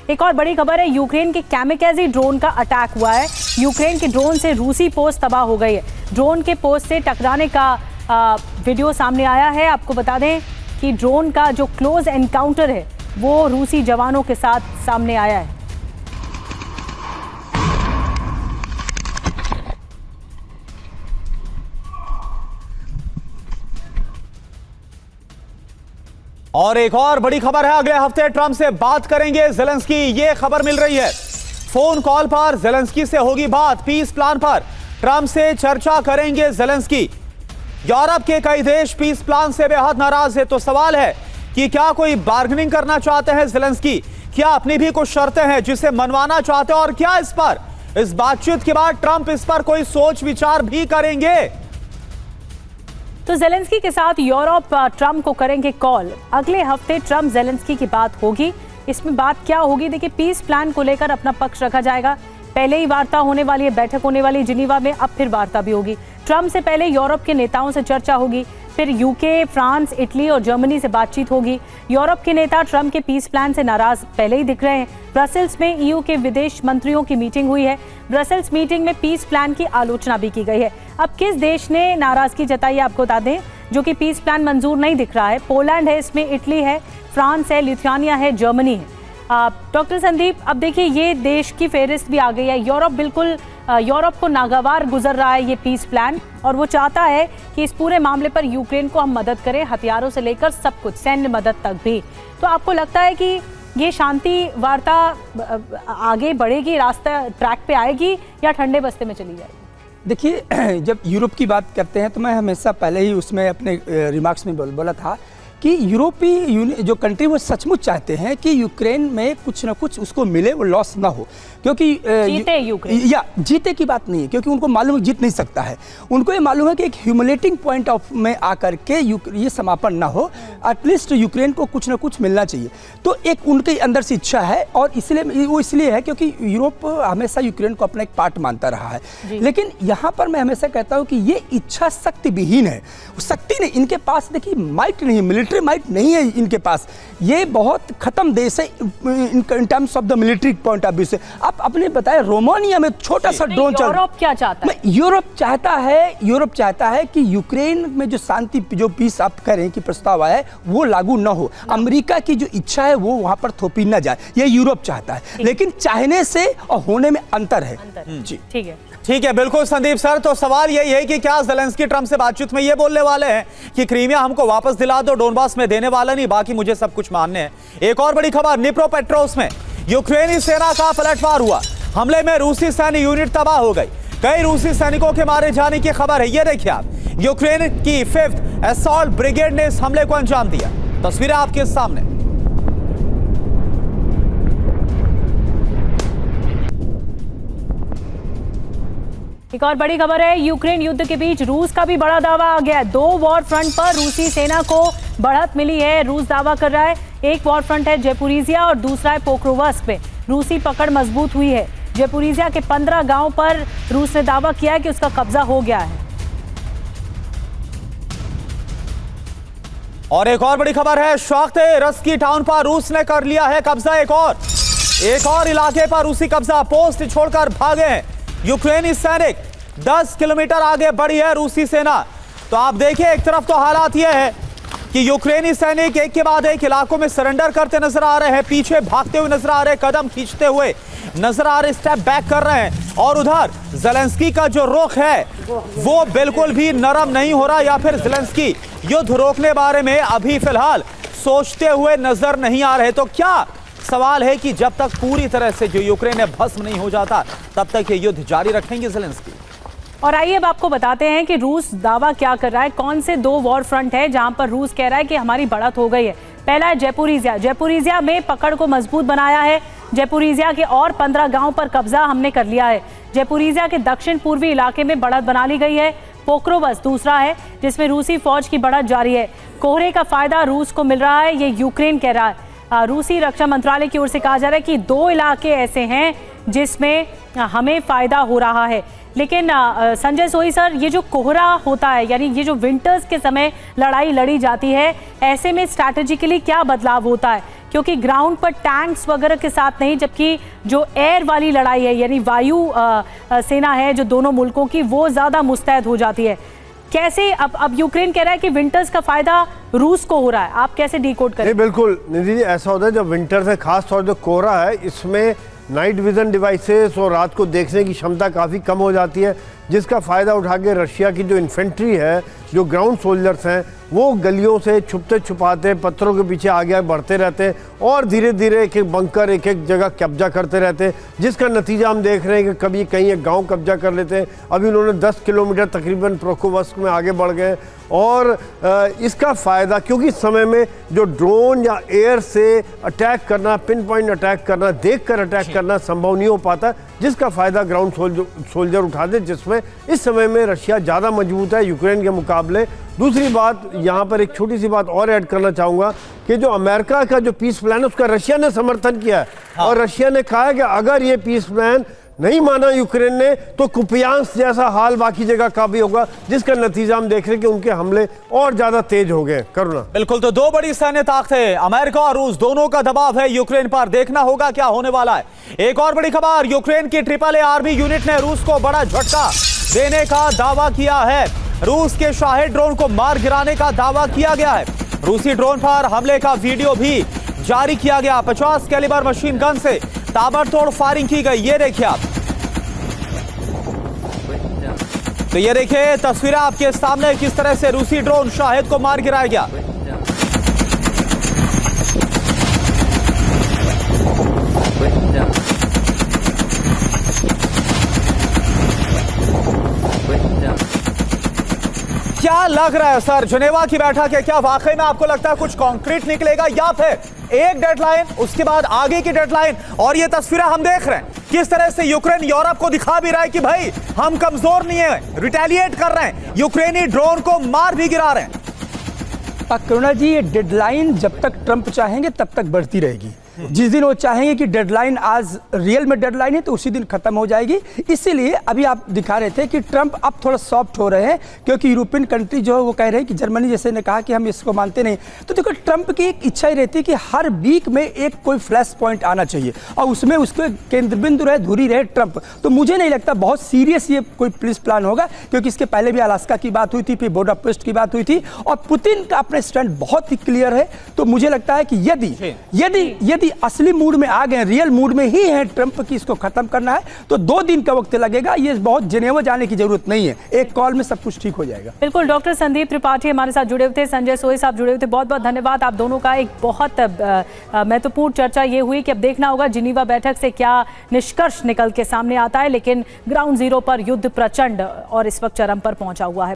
एक और बड़ी खबर है, यूक्रेन के कैमिकाज़ी ड्रोन का अटैक हुआ है। यूक्रेन के ड्रोन से रूसी पोस्ट तबाह हो गई है। ड्रोन के पोस्ट से टकराने का वीडियो सामने आया है। आपको बता दें कि ड्रोन का जो क्लोज एनकाउंटर है वो रूसी जवानों के साथ सामने आया है। और एक और बड़ी खबर है, अगले हफ्ते ट्रंप से बात करेंगे ज़ेलेंस्की, ये खबर मिल रही है। फोन कॉल पर ज़ेलेंस्की से होगी बात, पीस प्लान पर ट्रंप से चर्चा करेंगे ज़ेलेंस्की। यूरोप के कई देश पीस प्लान से बेहद नाराज है, तो सवाल है कि क्या कोई बार्गेनिंग करना चाहते हैं ज़ेलेंस्की, क्या अपनी भी कुछ शर्तें हैं जिसे मनवाना चाहते हैं, और क्या इस बातचीत के बाद ट्रंप इस पर कोई सोच विचार भी करेंगे। तो ज़ेलेंस्की के साथ यूरोप ट्रंप को करेंगे कॉल। अगले हफ्ते ट्रंप ज़ेलेंस्की की बात होगी। इसमें बात क्या होगी, देखिए पीस प्लान को लेकर अपना पक्ष रखा जाएगा। पहले ही वार्ता होने वाली है, बैठक होने वाली जिनीवा में, अब फिर वार्ता भी होगी। ट्रंप से पहले यूरोप के नेताओं से चर्चा होगी, फिर यूके, फ्रांस, इटली और जर्मनी से बातचीत होगी। यूरोप के नेता ट्रंप के पीस प्लान से नाराज पहले ही दिख रहे हैं। ब्रसेल्स में ईयू के विदेश मंत्रियों की मीटिंग हुई है। ब्रसेल्स मीटिंग में पीस प्लान की आलोचना भी की गई है। अब किस देश ने नाराजगी जताई है आपको बता दें, जो कि पीस प्लान मंजूर नहीं दिख रहा है। पोलैंड है, इसमें इटली है, फ्रांस है, लिथुआनिया है, जर्मनी है। डॉक्टर संदीप, अब देखिए ये देश की फेहरिस्त भी आ गई है। यूरोप को नागवार गुजर रहा है ये पीस प्लान, और वो चाहता है कि इस पूरे मामले पर यूक्रेन को हम मदद करें, हथियारों से लेकर सब कुछ, सैन्य मदद तक भी। तो आपको लगता है कि ये शांति वार्ता आगे बढ़ेगी, रास्ता ट्रैक पे आएगी, या ठंडे बस्ते में चली जाएगी? देखिए, जब यूरोप की बात करते हैं तो मैं हमेशा पहले ही उसमें अपने रिमार्क्स में बोला था कि यूरोपीय यूनियन जो कंट्री वो सचमुच चाहते हैं कि यूक्रेन में कुछ ना कुछ उसको मिले, वो लॉस ना हो, क्योंकि जीते यूक्रेन, या जीते की बात नहीं है, क्योंकि उनको मालूम है जीत नहीं सकता है। उनको ये मालूम है कि एक ह्यूमिलेटिंग पॉइंट ऑफ में आकर के ये समापन ना हो, एटलीस्ट यूक्रेन को कुछ ना कुछ मिलना चाहिए। तो एक उनके अंदर से इच्छा है, और इसलिए है क्योंकि यूरोप हमेशा यूक्रेन को अपना एक पार्ट मानता रहा है। लेकिन यहाँ पर मैं हमेशा कहता हूँ कि ये इच्छा शक्ति विहीन है। शक्ति नहीं, इनके पास देखिए माइट नहीं है, मिलिट्री माइट नहीं है इनके पास। ये बहुत खत्म देश है in terms of the military point of view से। आप अपने बताए, रोमानिया में छोटा सा ड्रोन चल, यूरोप क्या चाहता है? यूरोप चाहता है कि यूक्रेन में जो शांति, जो पीस आप कह रहे हैं कि प्रस्ताव आया है वो लागू न हो। अमेरिका की जो इच्छा है वो वहां पर थोपी न जाए, ये यूरोप चाहता है। लेकिन चाहने से और होने में अंतर है। जी ठीक है, बिल्कुल संदीप सर। तो सवाल यही है कि क्या ज़ेलेंस्की ट्रंप से बातचीत में ये बोलने वाले हैं कि क्रीमिया हमको वापस दिला दो, डोनबास में देने वाला नहीं, बाकी मुझे सब कुछ मानने हैं। एक और बड़ी खबर, निप्रोपेट्रोव्स्क में यूक्रेनी सेना का पलटवार हुआ। हमले में रूसी सैन्य यूनिट तबाह हो गई। कई रूसी सैनिकों के मारे जाने की खबर है। ये देखिए आप, यूक्रेन की 5th असॉल्ट ब्रिगेड ने इस हमले को अंजाम दिया। तस्वीरें आपके सामने। एक और बड़ी खबर है, यूक्रेन युद्ध के बीच रूस का भी बड़ा दावा आ गया है। 2 वॉर फ्रंट पर रूसी सेना को बढ़त मिली है। रूस दावा कर रहा है, एक वॉर फ्रंट है जयपुरिजिया और दूसरा है पोक्रोवस्क में। रूसी पकड़ मजबूत हुई है। जयपुरिजिया के 15 गांव पर रूस ने दावा किया है कि उसका कब्जा हो गया है। और एक और बड़ी खबर है, शाख्ते रस्की टाउन पर रूस ने कर लिया है कब्जा। एक और इलाके पर रूसी कब्जा, पोस्ट छोड़कर भागे हैं यूक्रेनी सैनिक। 10 किलोमीटर आगे बढ़ी है रूसी सेना। तो आप देखिए, एक तरफ तो हालात यह है कि यूक्रेनी सैनिक एक के बाद एक इलाकों में सरेंडर करते नजर आ रहे हैं, पीछे भागते हुए नजर आ रहे हैं, कदम खींचते हुए नजर आ रहे, स्टेप बैक कर रहे हैं। और उधर ज़ेलेंस्की का जो रुख है वो बिल्कुल भी नरम नहीं हो रहा, या फिर ज़ेलेंस्की युद्ध रोकने बारे में अभी फिलहाल सोचते हुए नजर नहीं आ रहे। तो क्या सवाल है कि जब तक पूरी तरह से जो यूक्रेन है भस्म नहीं हो जाता, तब तक ये युद्ध जारी रखेंगे ज़ेलेंस्की। और आइए अब आपको बताते हैं कि रूस दावा क्या कर रहा है, कौन से 2 वॉर फ्रंट है जहां पर रूस कह रहा है कि हमारी बढ़त हो गई है। पहला है जयपुरिजिया में पकड़ को मजबूत बनाया है। जयपुरिजिया के और 15 गांव पर कब्जा हमने कर लिया है। जयपुरिजिया के दक्षिण पूर्वी इलाके में बढ़त बना ली गई है। पोक्रोवस्क दूसरा है जिसमें रूसी फौज की बढ़त जारी है। कोहरे का फायदा रूस को मिल रहा है, ये यूक्रेन कह रहा है। रूसी रक्षा मंत्रालय की ओर से कहा जा रहा है कि 2 इलाके ऐसे हैं जिसमें हमें फायदा हो रहा है। लेकिन संजय सोई सर, ये जो कोहरा होता है, यानी ये जो विंटर्स के समय लड़ाई लड़ी जाती है, ऐसे में स्ट्रैटेजिकली क्या बदलाव होता है? क्योंकि ग्राउंड पर टैंक्स वगैरह के साथ नहीं, जबकि जो एयर वाली लड़ाई है यानी वायु सेना है जो दोनों मुल्कों की, वो ज़्यादा मुस्तैद हो जाती है। कैसे अब यूक्रेन कह रहा है कि विंटर्स का फायदा रूस को हो रहा है, आप कैसे डिकोड करें? बिल्कुल निधि जी, ऐसा होता है जब विंटर से खास तौर जो कोहरा है इसमें नाइट विजन डिवाइसेस और रात को देखने की क्षमता काफ़ी कम हो जाती है, जिसका फ़ायदा उठा के रशिया की जो इन्फेंट्री है, जो ग्राउंड सोल्जर्स हैं, वो गलियों से छुपते छुपाते पत्थरों के पीछे आगे बढ़ते रहते हैं और धीरे धीरे एक एक बंकर एक एक जगह कब्जा करते रहते हैं, जिसका नतीजा हम देख रहे हैं कि कभी कहीं एक गांव कब्जा कर लेते हैं। अभी उन्होंने 10 किलोमीटर तकरीबन प्रोकोवस्क में आगे बढ़ गए और इसका फ़ायदा, क्योंकि इस समय में जो ड्रोन या एयर से अटैक करना, पिन पॉइंट अटैक करना, देख कर अटैक करना संभव नहीं हो पाता, जिसका फ़ायदा ग्राउंड सोल्जर उठाते, जिसमें इस समय में रशिया ज़्यादा मजबूत है यूक्रेन के मुकाबले। दूसरी बात, यहाँ पर एक छोटी सी बात और ऐड करना चाहूँगा कि जो अमेरिका का जो पीस प्लान है उसका रशिया ने समर्थन किया है। हाँ। और रशिया ने कहा है कि अगर ये पीस प्लान नहीं माना यूक्रेन ने तो कुपियांस्क जैसा हाल बाकी जगह का भी होगा, जिसका नतीजा हम देख रहे हैं कि उनके हमले और ज्यादा तेज हो गए। करुणा, बिल्कुल, तो दो बड़ी सैन्य ताकतें अमेरिका और रूस दोनों का दबाव है यूक्रेन पर, देखना होगा क्या होने वाला है। एक और बड़ी खबर, यूक्रेन की AAA आर्मी यूनिट ने रूस को बड़ा झटका देने का दावा किया है। रूस के शाहिद ड्रोन को मार गिराने का दावा किया गया है। रूसी ड्रोन पर हमले का वीडियो भी जारी किया गया। 50 कैलिबर मशीन गन से ताबड़तोड़ फायरिंग की गई, ये देखिए आप। तो ये देखिए तस्वीरें आपके सामने, किस तरह से रूसी ड्रोन शाहिद को मार गिराया गया। क्या लग रहा है सर, जनेवा की बैठक है, क्या वाकई में आपको लगता है कुछ कॉन्क्रीट निकलेगा या फिर एक डेडलाइन उसके बाद आगे की डेडलाइन? और ये तस्वीरें हम देख रहे हैं किस तरह से यूक्रेन यूरोप को दिखा भी रहा है कि भाई हम कमजोर नहीं है, रिटेलिएट कर रहे हैं, यूक्रेनी ड्रोन को मार भी गिरा रहे हैं। करुणा जी, ये डेडलाइन जब तक ट्रंप चाहेंगे तब तक बढ़ती रहेगी। जिस दिन वो चाहेंगे कि डेडलाइन आज रियल में डेडलाइन है तो उसी दिन खत्म हो जाएगी। इसीलिए अभी आप दिखा रहे थे कि ट्रंप अब थोड़ा सॉफ्ट हो रहे हैं, क्योंकि यूरोपियन कंट्री जो है वो कह रहे हैं कि जर्मनी जैसे ने कहा कि हम इसको मानते नहीं। तो देखो, ट्रंप की एक इच्छा ही रहती है कि हर वीक में एक कोई फ्लैश पॉइंट आना चाहिए और उसमें उसके केंद्र बिंदु रहे, धुरी रहे ट्रंप। तो मुझे नहीं लगता बहुत सीरियस ये कोई पीस प्लान होगा, क्योंकि इसके पहले भी अलास्का की बात हुई थी, फिर बुडापेस्ट की बात हुई थी और पुतिन का अपने स्टैंड बहुत ही क्लियर है। तो मुझे लगता है कि यदि असली मूड में आ गए, रियल मूड में ही है ट्रंप की इसको खत्म करना है, तो 2 दिन का वक्त लगेगा। ये बहुत जेनेवा जाने की जरूरत नहीं है, एक कॉल में सब कुछ ठीक हो जाएगा। बिल्कुल, डॉक्टर संदीप त्रिपाठी हमारे साथ जुड़े हुए थे, संजय सोई साहब जुड़े हुए थे, बहुत बहुत धन्यवाद आप दोनों का। एक बहुत महत्वपूर्ण चर्चा ये हुई कि अब देखना होगा जिनीवा बैठक से क्या निष्कर्ष निकल के सामने आता है, लेकिन ग्राउंड जीरो पर युद्ध प्रचंड और इस वक्त चरम पर पहुंचा हुआ है।